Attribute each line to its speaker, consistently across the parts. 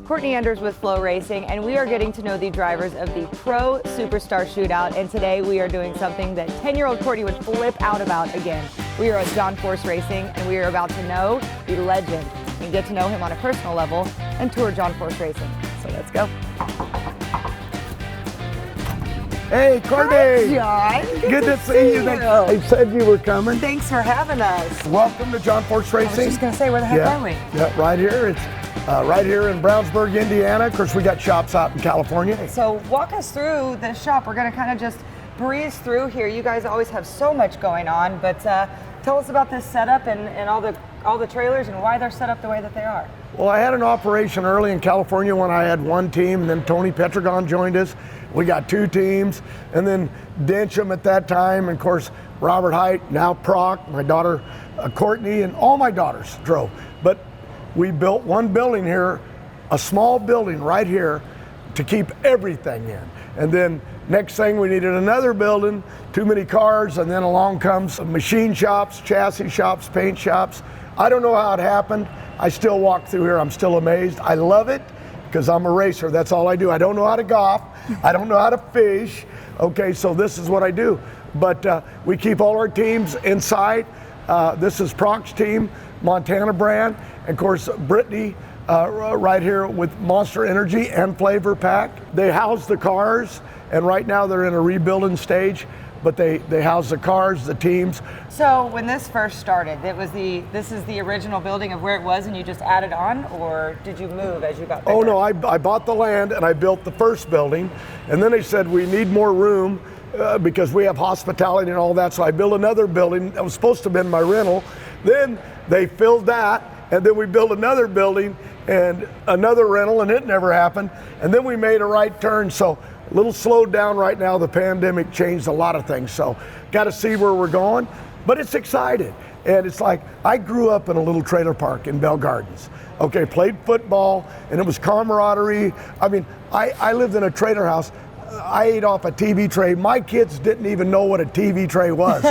Speaker 1: Courtney Enders with FloRacing, and we are getting to know the drivers of the Pro Superstar Shootout. And today we are doing something that 10-year-old Courtney would flip out about again. We are at John Force Racing, and we are about to know the legend and get to know him on a personal level and tour John Force Racing. So let's go.
Speaker 2: Hey, Courtney.
Speaker 1: Hi, John.
Speaker 2: Good to see you. They said you were coming.
Speaker 1: Thanks for having us.
Speaker 2: Welcome to John Force Racing.
Speaker 1: I was just going to say, where the heck are we?
Speaker 2: Yeah, right here. It's right here in Brownsburg, Indiana. Of course, we got shops out in California.
Speaker 1: So walk us through the shop. We're going to kind of just breeze through here. You guys always have so much going on, but tell us about this setup and all the trailers and why they're set up the way that they are.
Speaker 2: Well, I had an operation early in California when I had one team, and then Tony Petragon joined us. We got two teams, and then Dencham at that time, and of course, Robert Height, now Proc, my daughter Courtney, and all my daughters drove. But we built one building here, a small building right here, to keep everything in. And then next thing, we needed another building, too many cars, and then along comes machine shops, chassis shops, paint shops. I don't know how it happened. I still walk through here, I'm still amazed. I love it because I'm a racer, that's all I do. I don't know how to golf, I don't know how to fish, okay, so this is what I do. But we keep all our teams inside. This is Proc's team, Montana brand, and of course Brittany right here with Monster Energy and Flavor Pack. They house the cars, and right now they're in a rebuilding stage, but they house the cars, the teams.
Speaker 1: So when this first started, this is the original building of where it was and you just added on, or did you move as you got bigger?
Speaker 2: Oh no, I bought the land and I built the first building, and then they said we need more room because we have hospitality and all that, so I built another building that was supposed to have been my rental. Then they filled that, and then we built another building and another rental, and it never happened. And then we made a right turn, so a little slowed down right now. The pandemic changed a lot of things, so got to see where we're going, but it's exciting. And it's like, I grew up in a little trailer park in Bell Gardens. Okay, played football, and it was camaraderie. I mean, I lived in a trailer house. I ate off a TV tray. My kids didn't even know what a TV tray was.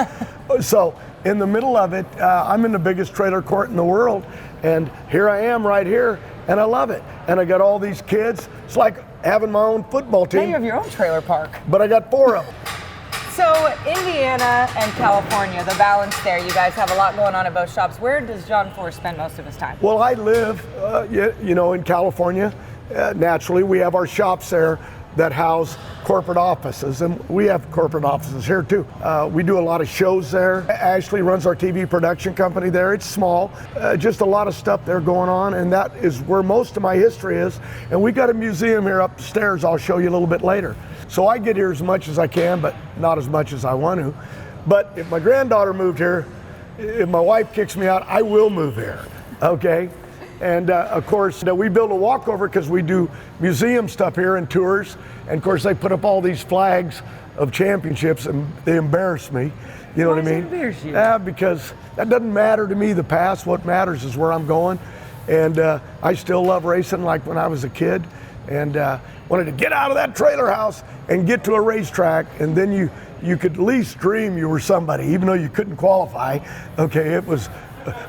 Speaker 2: So in the middle of it, I'm in the biggest trailer court in the world, and here I am right here, and I love it. And I got all these kids. It's like having my own football team.
Speaker 1: Now you have your own trailer park.
Speaker 2: But I got 4 of them.
Speaker 1: So Indiana and California, the balance there, you guys have a lot going on at both shops. Where does John Force spend most of his time?
Speaker 2: Well, I live, in California. Naturally, we have our shops there that house corporate offices, and we have corporate offices here too. We do a lot of shows there. Ashley runs our TV production company there. It's small, just a lot of stuff there going on, and that is where most of my history is. And we got a museum here upstairs I'll show you a little bit later. So I get here as much as I can, but not as much as I want to. But if my granddaughter moved here, if my wife kicks me out, I will move here, okay? And of course, we build a walkover because we do museum stuff here and tours. And of course, they put up all these flags of championships, and they embarrass me. You know what I mean?
Speaker 1: Embarrass you?
Speaker 2: Yeah, because that doesn't matter to me, the past. What matters is where I'm going. And I still love racing like when I was a kid. And wanted to get out of that trailer house and get to a racetrack. And then you could at least dream you were somebody, even though you couldn't qualify. Okay, it was.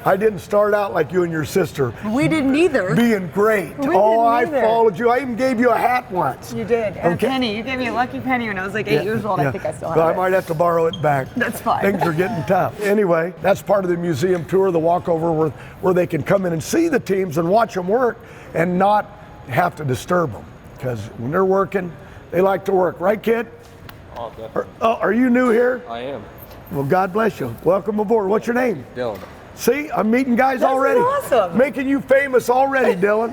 Speaker 2: I didn't start out like you and your sister.
Speaker 1: We didn't either.
Speaker 2: Being great. I followed you. I even gave you a hat once.
Speaker 1: You did. And a penny. You gave me a lucky penny when I was like 8 years old. I think I still have it.
Speaker 2: I might have to borrow it back.
Speaker 1: That's fine.
Speaker 2: Things are getting tough. Anyway, that's part of the museum tour, the walkover, where they can come in and see the teams and watch them work and not have to disturb them. Because when they're working, they like to work. Right, kid?
Speaker 3: Oh, definitely.
Speaker 2: Are you new here?
Speaker 3: I am.
Speaker 2: Well, God bless you. Welcome aboard. What's your name?
Speaker 3: Dylan.
Speaker 2: See, I'm meeting guys already.
Speaker 1: That's awesome.
Speaker 2: Making you famous already, Dylan.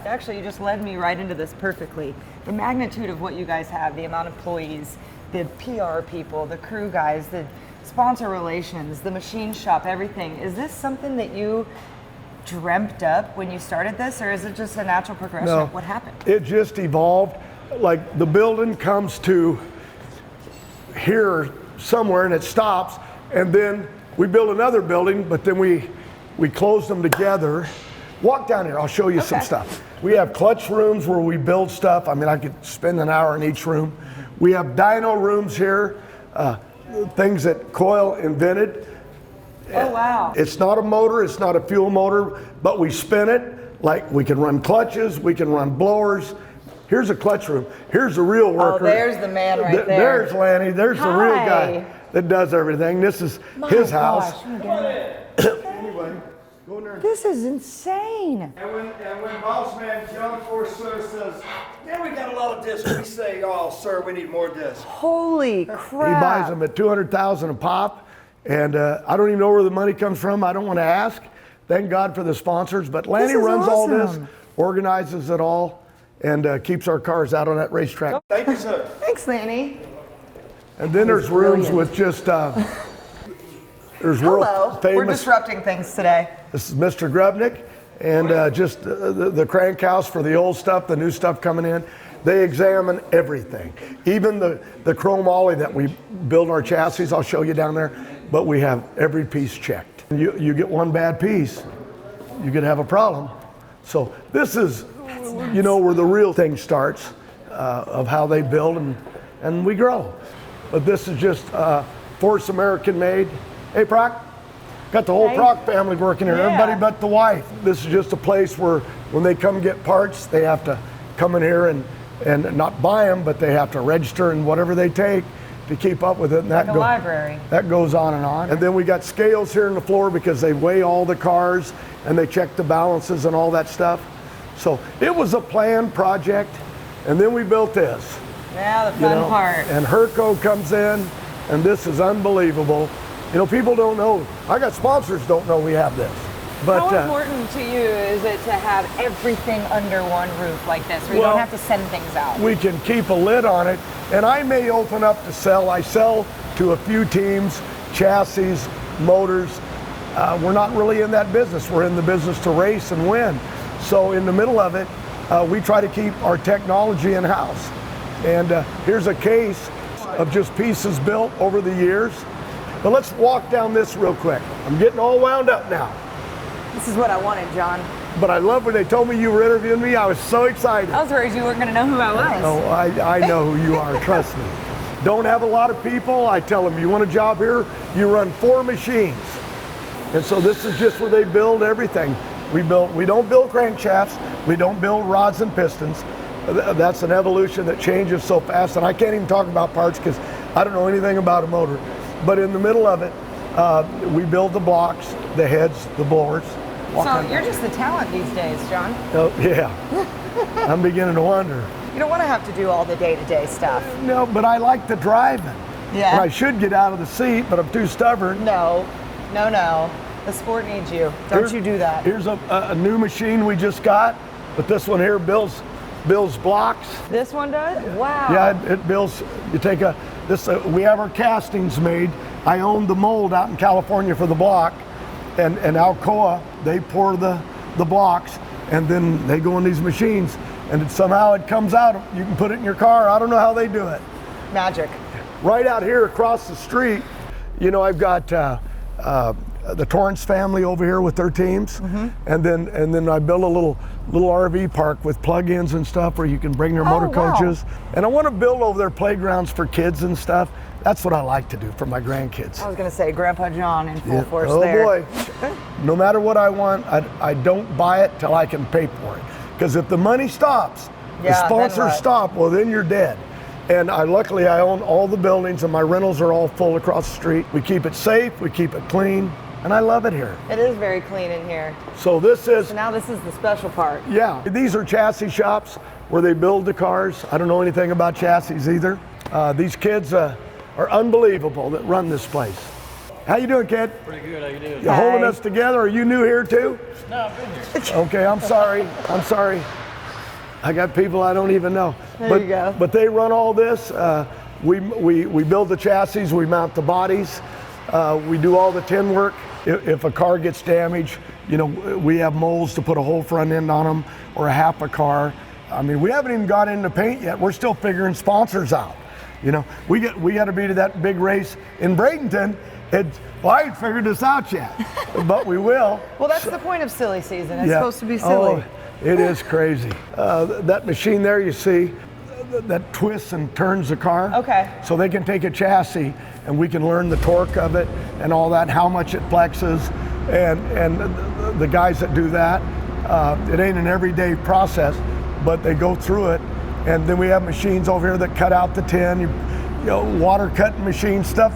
Speaker 1: Actually, you just led me right into this perfectly. The magnitude of what you guys have, the amount of employees, the PR people, the crew guys, the sponsor relations, the machine shop, everything. Is this something that you dreamt up when you started this, or is it just a natural progression of what happened?
Speaker 2: It just evolved. Like the building comes to here somewhere and it stops, and then we build another building, but then we close them together. Walk down here, I'll show you some stuff. We have clutch rooms where we build stuff. I mean, I could spend an hour in each room. We have dyno rooms here, things that Coyle invented.
Speaker 1: Oh, wow.
Speaker 2: It's not a motor, it's not a fuel motor, but we spin it Like we can run clutches, we can run blowers. Here's a clutch room. Here's the real worker.
Speaker 1: Oh, there's the man right there.
Speaker 2: There's Lanny. There's the real guy that does everything. This is his house. Anyway, go in there.
Speaker 1: This is insane.
Speaker 3: And when boss man John Forsyth says, "Yeah, we got a lot of discs," we say, "Oh, sir, we need more discs."
Speaker 1: Holy crap.
Speaker 2: He buys them at $200,000 a pop, and I don't even know where the money comes from. I don't want to ask. Thank God for the sponsors, but Lanny runs all this, organizes it all, and keeps our cars out on that racetrack.
Speaker 3: Thank you, sir.
Speaker 1: Thanks, Lanny.
Speaker 2: And then there's rooms with just, there's world famous.
Speaker 1: We're disrupting things today.
Speaker 2: This is Mr. Grubnick, and just the crank house for the old stuff, the new stuff coming in. They examine everything, even the chrome ollie that we build our chassis. I'll show you down there, but we have every piece checked. You get one bad piece, you could have a problem. So this is, you know, where the real thing starts of how they build and we grow. But this is just Force American made. Hey, Proc, got the whole Proc family working here, everybody but the wife. This is just a place where when they come get parts, they have to come in here and not buy them, but they have to register and whatever they take to keep up with it. And
Speaker 1: like a library.
Speaker 2: That goes on and on. And then we got scales here in the floor because they weigh all the cars and they check the balances and all that stuff. So it was a planned project, and then we built this.
Speaker 1: Yeah, the fun part.
Speaker 2: And Herco comes in, and this is unbelievable. You know, people don't know. I got sponsors don't know we have this. But
Speaker 1: how important to you is it to have everything under one roof like this, where you don't have to send things out?
Speaker 2: We can keep a lid on it, and I may open up to sell. I sell to a few teams, chassis, motors. We're not really in that business. We're in the business to race and win. So in the middle of it, we try to keep our technology in-house. And here's a case of just pieces built over the years. But let's walk down this real quick. I'm getting all wound up now.
Speaker 1: This is what I wanted, John.
Speaker 2: But I love when they told me you were interviewing me. I was so excited.
Speaker 1: I was worried you weren't going to know who I was.
Speaker 2: Oh, I know who you are, trust me. Don't have a lot of people. I tell them, you want a job here? You run 4 machines. And so this is just where they build everything. We don't build crankshafts. We don't build rods and pistons. That's an evolution that changes so fast. And I can't even talk about parts because I don't know anything about a motor. But in the middle of it, we build the blocks, the heads, the blowers.
Speaker 1: So you're just the talent these days, John.
Speaker 2: Oh, yeah. I'm beginning to wonder.
Speaker 1: You don't want to have to do all the day-to-day stuff.
Speaker 2: No, but I like the driving.
Speaker 1: Yeah.
Speaker 2: And I should get out of the seat, but I'm too stubborn.
Speaker 1: No. The sport needs you. Don't you do that.
Speaker 2: Here's a new machine we just got, but this one here builds blocks.
Speaker 1: This one does? Wow.
Speaker 2: Yeah, it builds. You take we have our castings made. I own the mold out in California for the block, and Alcoa, they pour the blocks, and then they go in these machines, and somehow it comes out. You can put it in your car. I don't know how they do it.
Speaker 1: Magic. Right
Speaker 2: out here across the street, you know, I've got the Torrance family over here with their teams, and then I built a little RV park with plug-ins and stuff where you can bring your motor coaches. And I want to build over there playgrounds for kids and stuff. That's what I like to do for my grandkids.
Speaker 1: I was going to say Grandpa John in full force
Speaker 2: there. Oh boy. No matter what I want, I don't buy it till I can pay for it. Because if the money stops, the sponsors stop, well then you're dead. And luckily I own all the buildings and my rentals are all full across the street. We keep it safe, we keep it clean, and I love it here.
Speaker 1: It is very clean in here.
Speaker 2: So
Speaker 1: now this is the special part.
Speaker 2: Yeah, these are chassis shops where they build the cars. I don't know anything about chassis either. These kids are unbelievable that run this place. How you doing, kid?
Speaker 4: Pretty good, how you doing?
Speaker 2: You holding us together? Are you new here too?
Speaker 4: No, I've been here.
Speaker 2: Okay, I'm sorry. I got people I don't even know.
Speaker 1: There you go.
Speaker 2: But they run all this. We build the chassis, we mount the bodies, we do all the tin work. If a car gets damaged, you know, we have molds to put a whole front end on them or a half a car. I mean, we haven't even got into paint yet. We're still figuring sponsors out. You know, we got to be to that big race in Bradenton. I ain't figured this out yet, but we will.
Speaker 1: Well, that's the point of silly season. It's supposed to be silly.
Speaker 2: Oh, it is crazy. That machine there you see, that twists and turns the car.
Speaker 1: Okay.
Speaker 2: So they can take a chassis and we can learn the torque of it and all that, how much it flexes. And the guys that do that, It ain't an everyday process, but they go through it. And then we have machines over here that cut out the tin, you know, water cutting machine stuff.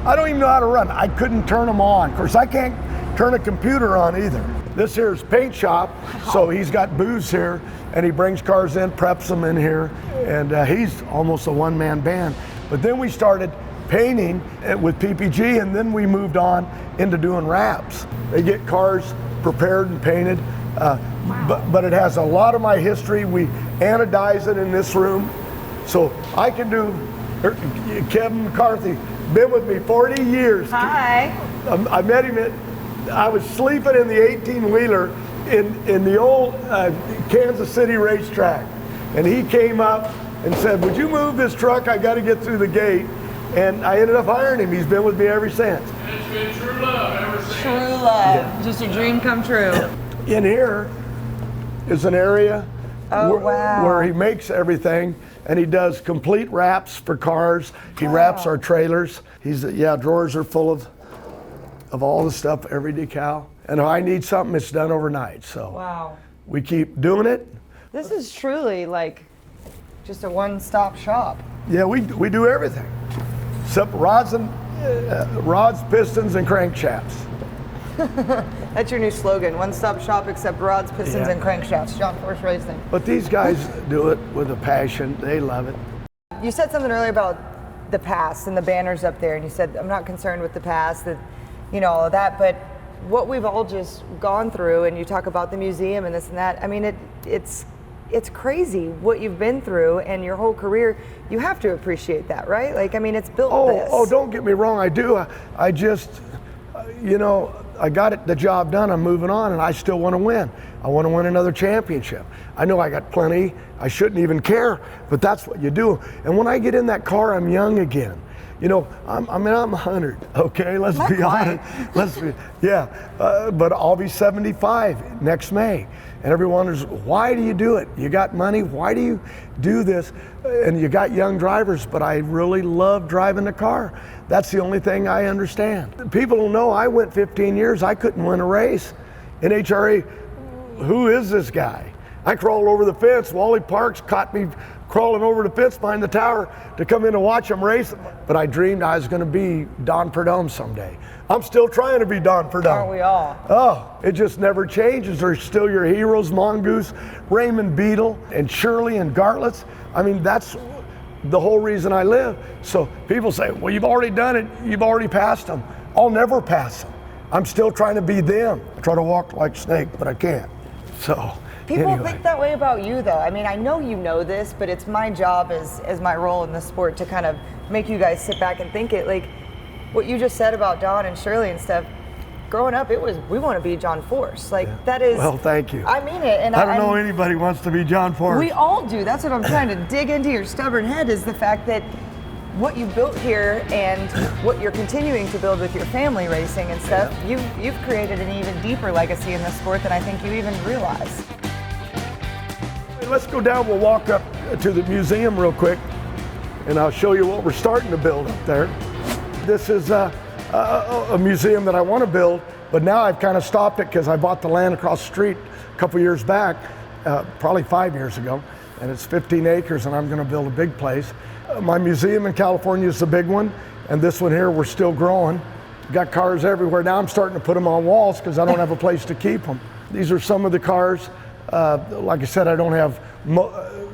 Speaker 2: I don't even know how to run. I couldn't turn them on. Of course, I can't turn a computer on either. This here is paint shop, so he's got booths here, and he brings cars in, preps them in here, and he's almost a one-man band. But then we started painting with PPG, and then we moved on into doing wraps. They get cars prepared and painted, but it has a lot of my history. We anodize it in this room, so I can do. Kevin McCarthy, been with me 40 years.
Speaker 1: Hi.
Speaker 2: I met him I was sleeping in the 18-wheeler in the old Kansas City racetrack, and he came up and said, "Would you move this truck? I got to get through the gate." And I ended up hiring him. He's been with me ever since.
Speaker 4: And it's been true love ever since.
Speaker 1: True love. Yeah. Just a dream come true.
Speaker 2: In here is an area
Speaker 1: wow.
Speaker 2: where he makes everything, and he does complete wraps for cars. He wraps our trailers. Drawers are full of all the stuff, every decal. And if I need something, it's done overnight. So we keep doing it.
Speaker 1: This is truly like just a one-stop shop.
Speaker 2: Yeah, we do everything, except rods, pistons, and crankshafts.
Speaker 1: That's your new slogan, one-stop shop except rods, pistons, and crankshafts, John Force Racing.
Speaker 2: But these guys do it with a passion. They love it.
Speaker 1: You said something earlier about the past and the banners up there, and you said, I'm not concerned with the past, that, all of that, but what we've all just gone through, and you talk about the museum and this and that, I mean, it's crazy what you've been through and your whole career. You have to appreciate that, right? Like, I mean, it's built this.
Speaker 2: Oh, don't get me wrong, I do. I just, I got the job done, I'm moving on, and I still want to win. I want to win another championship. I know I got plenty, I shouldn't even care, but that's what you do. And when I get in that car, I'm young again. I'm 100, okay? Let's be honest. But I'll be 75 next May. And everyone wonders, why do you do it? You got money, why do you do this? And you got young drivers, but I really love driving the car. That's the only thing I understand. People don't know I went 15 years, I couldn't win a race. NHRA, who is this guy? I crawled over the fence. Wally Parks caught me crawling over the fence behind the tower to come in and watch him race. But I dreamed I was going to be Don Perdome someday. I'm still trying to be Don Perdome.
Speaker 1: Aren't we all?
Speaker 2: Oh, it just never changes. There's still your heroes, Mongoose, Raymond Beadle, and Shirley and Gartlets. I mean, that's the whole reason I live. So people say, well, you've already done it. You've already passed them. I'll never pass them. I'm still trying to be them. I try to walk like a snake, but I can't. So.
Speaker 1: People think that way about you, though. I mean, I know you know this, but it's my job as my role in the sport to kind of make you guys sit back and think it. Like what you just said about Don and Shirley and stuff. Growing up, it was we want to be John Force. Like that is.
Speaker 2: Well, thank you.
Speaker 1: I mean it, and
Speaker 2: I don't know anybody wants to be John Force.
Speaker 1: We all do. That's what I'm trying to dig into your stubborn head is the fact that what you built here and what you're continuing to build with your family racing and stuff. You've created an even deeper legacy in the sport than I think you even realize.
Speaker 2: Let's go down, we'll walk up to the museum real quick, and I'll show you what we're starting to build up there. This is a museum that I want to build, but now I've kind of stopped it because I bought the land across the street a couple years back, probably 5 years ago, and it's 15 acres, and I'm going to build a big place. My museum in California is the big one, and this one here, we're still growing. Got cars everywhere. Now I'm starting to put them on walls because I don't have a place to keep them. These are some of the cars. Like I said, I don't have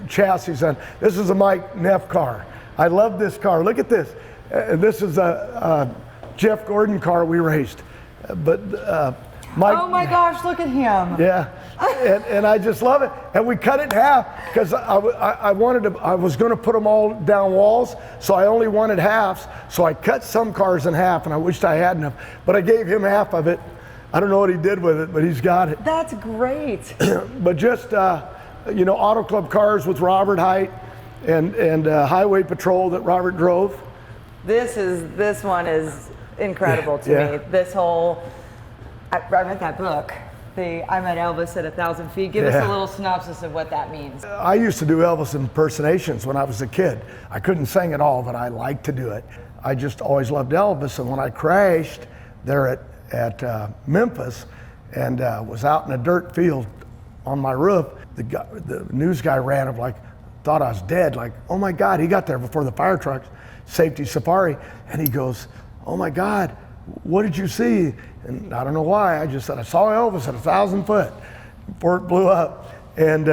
Speaker 2: chassis on. This is a Mike Neff car. I love this car. Look at this. This is a Jeff Gordon car we raced. But Mike.
Speaker 1: Oh my gosh, look at him.
Speaker 2: Yeah, and I just love it. And we cut it in half because I was going to put them all down walls, so I only wanted halves. So I cut some cars in half, and I wished I had enough. But I gave him half of it. I don't know what he did with it, but he's got it.
Speaker 1: That's great.
Speaker 2: But just, Auto Club cars with Robert Height and Highway Patrol that Robert drove.
Speaker 1: This one is incredible to me. This whole, I read that book, I Met Elvis at 1,000 feet. Give us a little synopsis of what that means.
Speaker 2: I used to do Elvis impersonations when I was a kid. I couldn't sing at all, but I liked to do it. I just always loved Elvis, and when I crashed there at Memphis and was out in a dirt field on my roof, the news guy ran up like, thought I was dead, like, oh my God, he got there before the fire trucks, safety safari, and he goes, oh my God, what did you see? And I don't know why, I just said, I saw Elvis at 1,000 foot before it blew up. And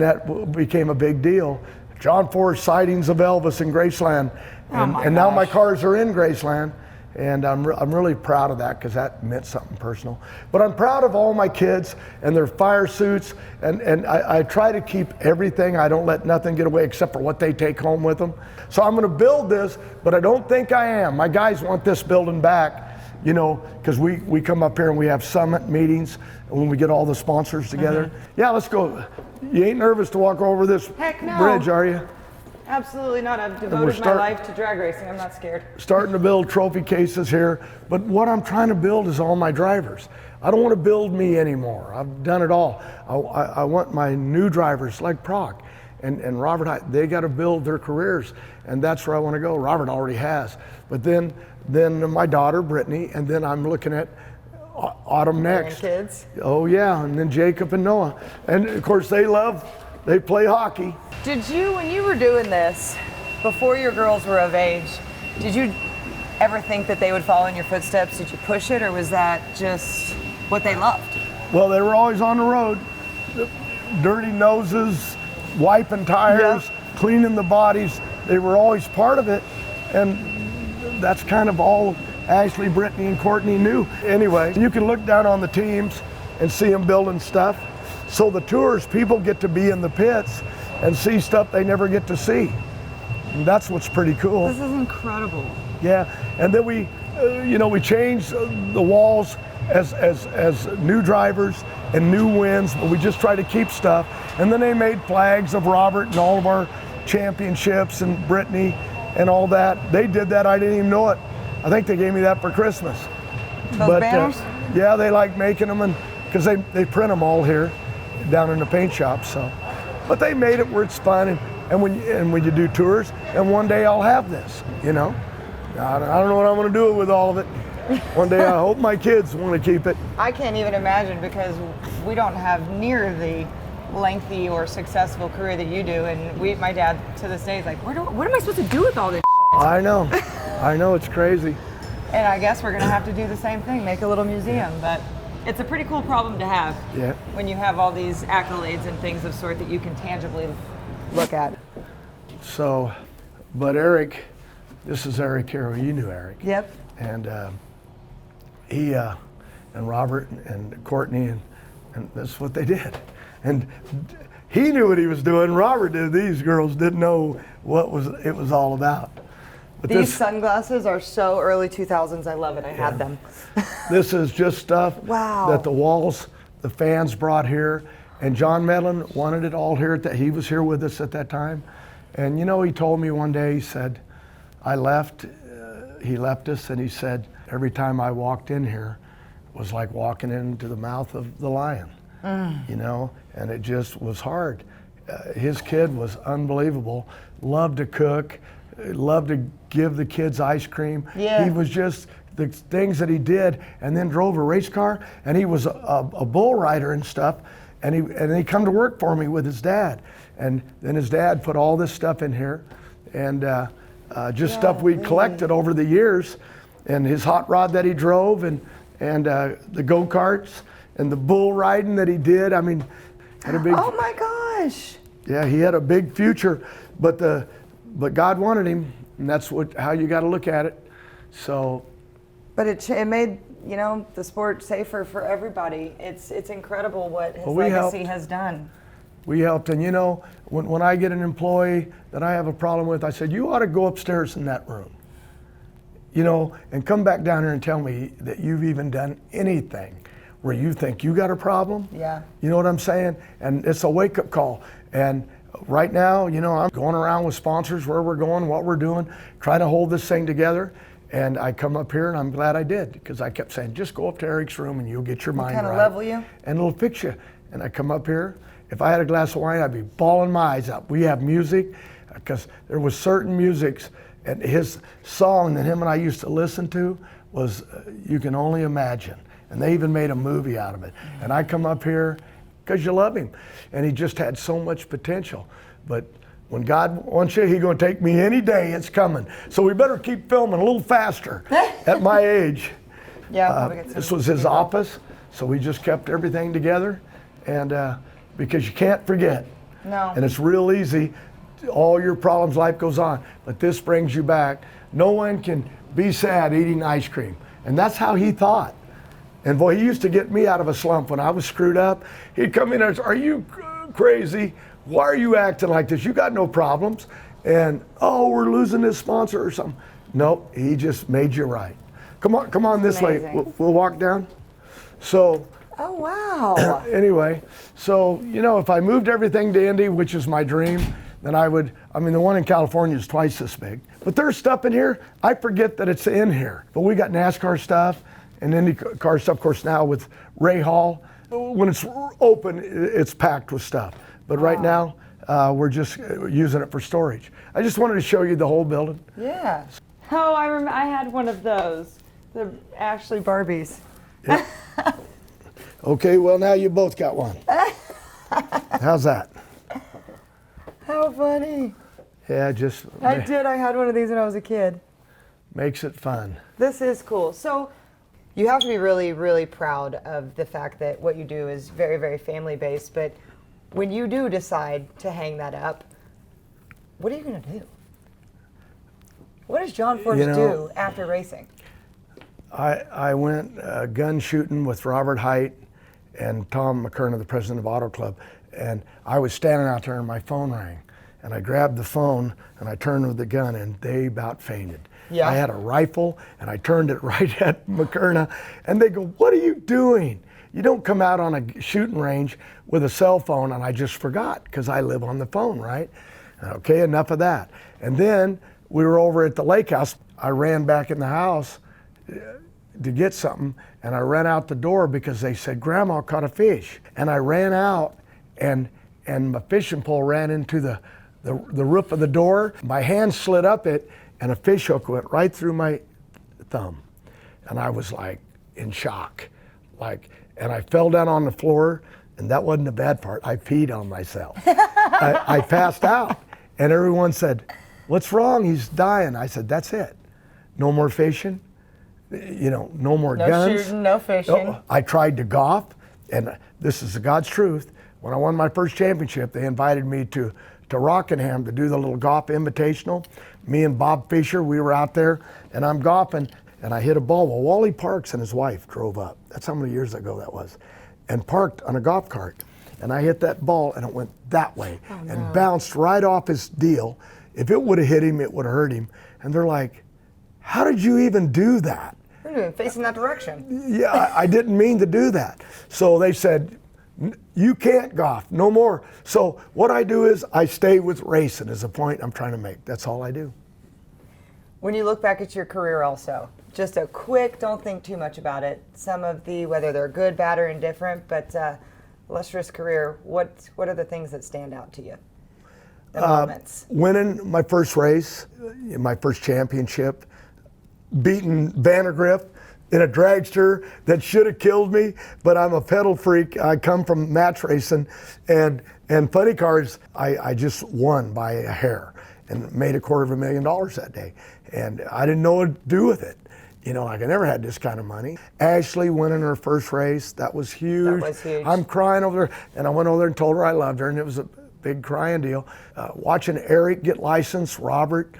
Speaker 2: that became a big deal. John Forrest sightings of Elvis in Graceland. And now my cars are in Graceland. And I'm really proud of that because that meant something personal. But I'm proud of all my kids and their fire suits. And I try to keep everything. I don't let nothing get away except for what they take home with them. So I'm going to build this, but I don't think I am. My guys want this building back, you know, because we come up here and we have summit meetings when we get all the sponsors together. Yeah, let's go. You ain't nervous to walk over this bridge, are you?
Speaker 1: Absolutely not. I've devoted my life to drag racing. I'm not scared.
Speaker 2: Starting to build trophy cases here. But what I'm trying to build is all my drivers. I don't want to build me anymore. I've done it all. I want my new drivers like Proc and Robert. They got to build their careers. And that's where I want to go. Robert already has. But then my daughter, Brittany, and then I'm looking at Autumn next.
Speaker 1: Kids.
Speaker 2: Oh yeah, and then Jacob and Noah. And of course they play hockey.
Speaker 1: Did you, when you were doing this, before your girls were of age, did you ever think that they would follow in your footsteps? Did you push it, or was that just what they loved?
Speaker 2: Well, they were always on the road. Dirty noses, wiping tires, cleaning the bodies. They were always part of it. And that's kind of all Ashley, Brittany, and Courtney knew. Anyway, you can look down on the teams and see them building stuff. So the tours, people get to be in the pits and see stuff they never get to see. And that's what's pretty cool.
Speaker 1: This is incredible.
Speaker 2: Yeah, and then we changed the walls as new drivers and new wins, but we just try to keep stuff. And then they made flags of Robert and all of our championships and Brittany and all that. They did that, I didn't even know it. I think they gave me that for Christmas.
Speaker 1: Those banners?
Speaker 2: Yeah, they like making them, and because they print them all here down in the paint shop. So, but they made it where it's fun, and when you do tours, and one day I'll have this, you know. I don't know what I'm going to do with all of it. One day I hope my kids want to keep it.
Speaker 1: I can't even imagine, because we don't have near the lengthy or successful career that you do, and my dad to this day is like, what am I supposed to do with all this?
Speaker 2: I know, it's crazy.
Speaker 1: And I guess we're going to have to do the same thing, make a little museum, but it's a pretty cool problem to have.
Speaker 2: Yeah.
Speaker 1: When you have all these accolades and things of sort that you can tangibly look at.
Speaker 2: So, but Eric, this is Eric here. You knew Eric.
Speaker 1: Yep.
Speaker 2: And he and Robert and Courtney, and that's what they did. And he knew what he was doing. Robert did. These girls didn't know what it was all about. But
Speaker 1: these sunglasses are so early 2000s. I love it. I had them.
Speaker 2: This is just stuff that the fans brought here. And John Medlen wanted it all here. He was here with us at that time. And you know, he told me one day, he said, I left, he left us, and he said, every time I walked in here, it was like walking into the mouth of the lion, you know, and it just was hard. His kid was unbelievable, loved to cook, loved to give the kids ice cream.
Speaker 1: Yeah.
Speaker 2: He was just, the things that he did, and then drove a race car, and he was a bull rider and stuff, and he come to work for me with his dad. And then his dad put all this stuff in here, and just stuff we collected over the years, and his hot rod that he drove, and the go-karts, and the bull riding that he did. I mean, had a big,
Speaker 1: oh my gosh.
Speaker 2: Yeah, he had a big future, but God wanted him, and that's how you got to look at it. So,
Speaker 1: but it made, you know, the sport safer for everybody. It's incredible what his legacy has done.
Speaker 2: We helped, and you know, when I get an employee that I have a problem with, I said, you ought to go upstairs in that room, you know, and come back down here and tell me that you've even done anything where you think you got a problem.
Speaker 1: Yeah.
Speaker 2: You know what I'm saying? And it's a wake-up call. And right now, you know, I'm going around with sponsors, where we're going, what we're doing, trying to hold this thing together. And I come up here, and I'm glad I did, because I kept saying, just go up to Eric's room and you'll get your mind right.
Speaker 1: Kind of level you.
Speaker 2: And it'll fix you. And I come up here, if I had a glass of wine, I'd be bawling my eyes out. We have music, because there was certain musics, and his song that him and I used to listen to was You Can Only Imagine. And they even made a movie out of it. And I come up here, because you love him. And he just had so much potential. But when God wants you, he's going to take me any day. It's coming. So we better keep filming a little faster at my age.
Speaker 1: Yeah,
Speaker 2: this was his office, so we just kept everything together. And because you can't forget.
Speaker 1: No.
Speaker 2: And it's real easy. All your problems, life goes on. But this brings you back. No one can be sad eating ice cream. And that's how he thought. And boy, he used to get me out of a slump when I was screwed up. He'd come in and say, are you crazy? Why are you acting like this? You got no problems. And, oh, we're losing this sponsor or something. Nope, he just made you right. Come on this way. We'll walk down. So.
Speaker 1: Oh, wow.
Speaker 2: Anyway, so, you know, if I moved everything to Indy, which is my dream, then I mean, the one in California is twice this big. But there's stuff in here, I forget that it's in here. But we got NASCAR stuff and IndyCar stuff, of course, now with Ray Hall. When it's open, it's packed with stuff. But right now, we're just using it for storage. I just wanted to show you the whole building.
Speaker 1: Yeah. Oh, I had one of those, the Ashley Barbies.
Speaker 2: Yeah. Okay, well, now you both got one. How's that?
Speaker 1: How funny.
Speaker 2: Yeah,
Speaker 1: I had one of these when I was a kid.
Speaker 2: Makes it fun.
Speaker 1: This is cool. So you have to be really, really proud of the fact that what you do is very, very family-based. But when you do decide to hang that up, what are you going to do? What does John Force do after racing?
Speaker 2: I went gun shooting with Robert Height and Tom McKerna, the president of Auto Club, and I was standing out there and my phone rang. And I grabbed the phone and I turned with the gun and they about fainted.
Speaker 1: Yeah.
Speaker 2: I had a rifle and I turned it right at McKerna and they go, what are you doing? You don't come out on a shooting range with a cell phone. And I just forgot because I live on the phone, right? Okay, enough of that. And then we were over at the lake house. I ran back in the house to get something and I ran out the door because they said, Grandma caught a fish. And I ran out and my fishing pole ran into the roof of the door. My hand slid up it and a fish hook went right through my thumb. And I was like in shock. And I fell down on the floor and that wasn't the bad part. I peed on myself. I passed out and everyone said, what's wrong? He's dying. I said, that's it. No more fishing, no more guns.
Speaker 1: No shooting, no fishing.
Speaker 2: I tried to golf and this is God's truth. When I won my first championship, they invited me to Rockingham to do the little golf invitational. Me and Bob Fisher, we were out there, and I'm golfing, and I hit a ball. Well, Wally Parks and his wife drove up. That's how many years ago that was, and parked on a golf cart. And I hit that ball, and it went that way and bounced right off his deal. If it would have hit him, it would have hurt him. And they're like, how did you even do that?
Speaker 1: Facing that direction.
Speaker 2: Yeah, I didn't mean to do that. So they said, you can't golf, no more. So what I do is I stay with racing is the point I'm trying to make. That's all I do.
Speaker 1: When you look back at your career also, just a quick, don't think too much about it, some of the, whether they're good, bad, or indifferent, but illustrious career, what are the things that stand out to you? The moments.
Speaker 2: Winning my first race, my first championship, beating Vandergrift in a dragster that should have killed me, but I'm a pedal freak. I come from match racing and funny cars, I just won by a hair and made $250,000 that day. And I didn't know what to do with it. I never had this kind of money. Ashley winning her first race, that was huge.
Speaker 1: That was huge.
Speaker 2: I'm crying over there, and I went over there and told her I loved her, and it was a big crying deal. Watching Eric get licensed, Robert,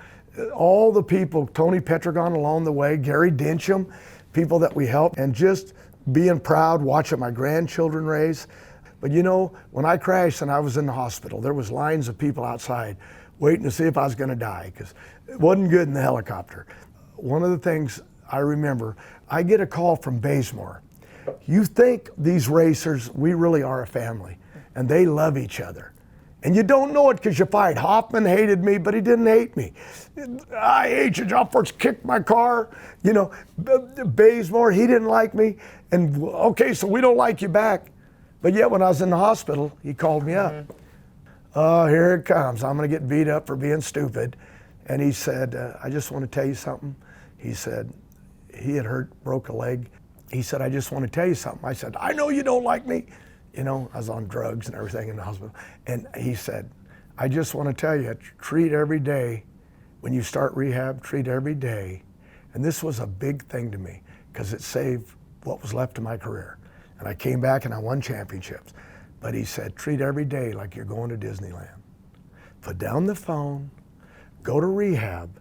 Speaker 2: all the people, Tony Petragon along the way, Gary Dincham, people that we helped, and just being proud, watching my grandchildren race. But when I crashed and I was in the hospital, there was lines of people outside waiting to see if I was gonna die, because it wasn't good in the helicopter. One of the things I remember, I get a call from Bazemore. You think these racers, we really are a family, and they love each other. And you don't know it because you fight. Hoffman hated me, but he didn't hate me. I hate you, John Force kicked my car. Bazemore, he didn't like me. And okay, so we don't like you back. But yet when I was in the hospital, he called me up. Oh, here it comes. I'm gonna get beat up for being stupid. And he said, I just want to tell you something. He said, he had broke a leg. He said, I just want to tell you something. I said, I know you don't like me. you know, I was on drugs and everything in the hospital. And he said, I just want to tell you, treat every day, when you start rehab, treat every day. And this was a big thing to me because it saved what was left of my career. And I came back and I won championships. But he said, treat every day like you're going to Disneyland. Put down the phone, go to rehab,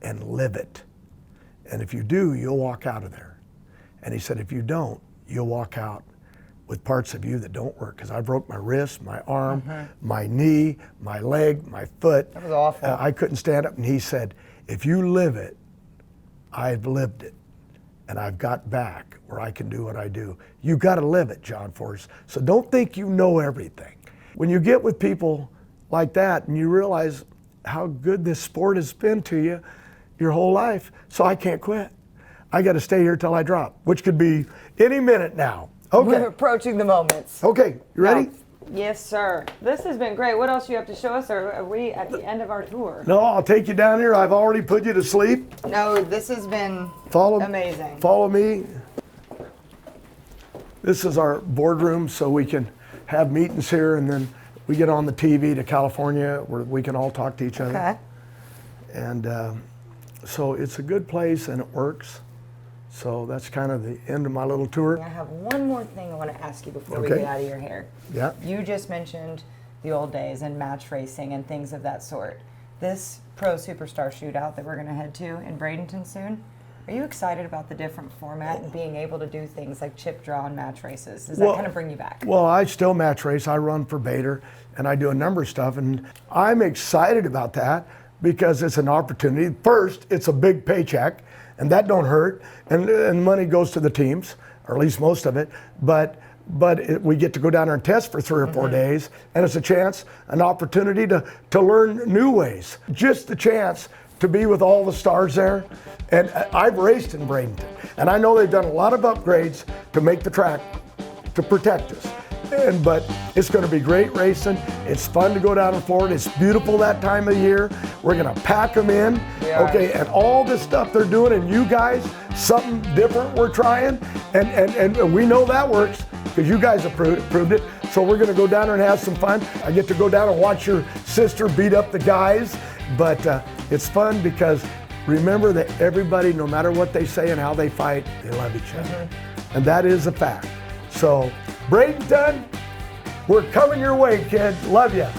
Speaker 2: and live it. And if you do, you'll walk out of there. And he said, if you don't, you'll walk out with parts of you that don't work. Because I broke my wrist, my arm, my knee, my leg, my foot.
Speaker 1: That was awful.
Speaker 2: I couldn't stand up. And he said, if you live it, I've lived it. And I've got back where I can do what I do. You got to live it, John Force. So don't think you know everything. When you get with people like that and you realize how good this sport has been to you your whole life, so I can't quit. I got to stay here till I drop, which could be any minute now. Okay.
Speaker 1: We're approaching the moments.
Speaker 2: Okay, you ready?
Speaker 1: Yes, sir. This has been great. What else do you have to show us, or are we at the end of our tour?
Speaker 2: No, I'll take you down here. I've already put you to sleep.
Speaker 1: No, this has been amazing.
Speaker 2: Follow me. This is our boardroom, so we can have meetings here, and then we get on the TV to California where we can all talk to each other.
Speaker 1: Okay.
Speaker 2: And so it's a good place and it works. So that's kind of the end of my little tour.
Speaker 1: I have one more thing I want to ask you before we
Speaker 2: Okay.
Speaker 1: get out of your hair.
Speaker 2: Yeah.
Speaker 1: You just mentioned the old days and match racing and things of that sort. This Pro Superstar Shootout that we're going to head to in Bradenton soon, are you excited about the different format and being able to do things like chip draw and match races? Does that kind of bring you back?
Speaker 2: Well, I still match race. I run for Bader and I do a number of stuff, and I'm excited about that because it's an opportunity. First, it's a big paycheck, and that don't hurt, and money goes to the teams, or at least most of it, but we get to go down there and test for 3 or 4 days, and it's a chance, an opportunity to learn new ways. Just the chance to be with all the stars there. And I've raced in Bradenton, and I know they've done a lot of upgrades to make the track to protect us. But it's going to be great racing. It's fun to go down in Florida. It's beautiful that time of year. We're going to pack them in, okay? And all this stuff they're doing, and you guys, something different we're trying, and we know that works because you guys have proved it. So we're going to go down there and have some fun. I get to go down and watch your sister beat up the guys, but it's fun because remember that everybody, no matter what they say and how they fight, they love each other. And that is a fact. So, Bradenton, we're coming your way, kid. Love ya.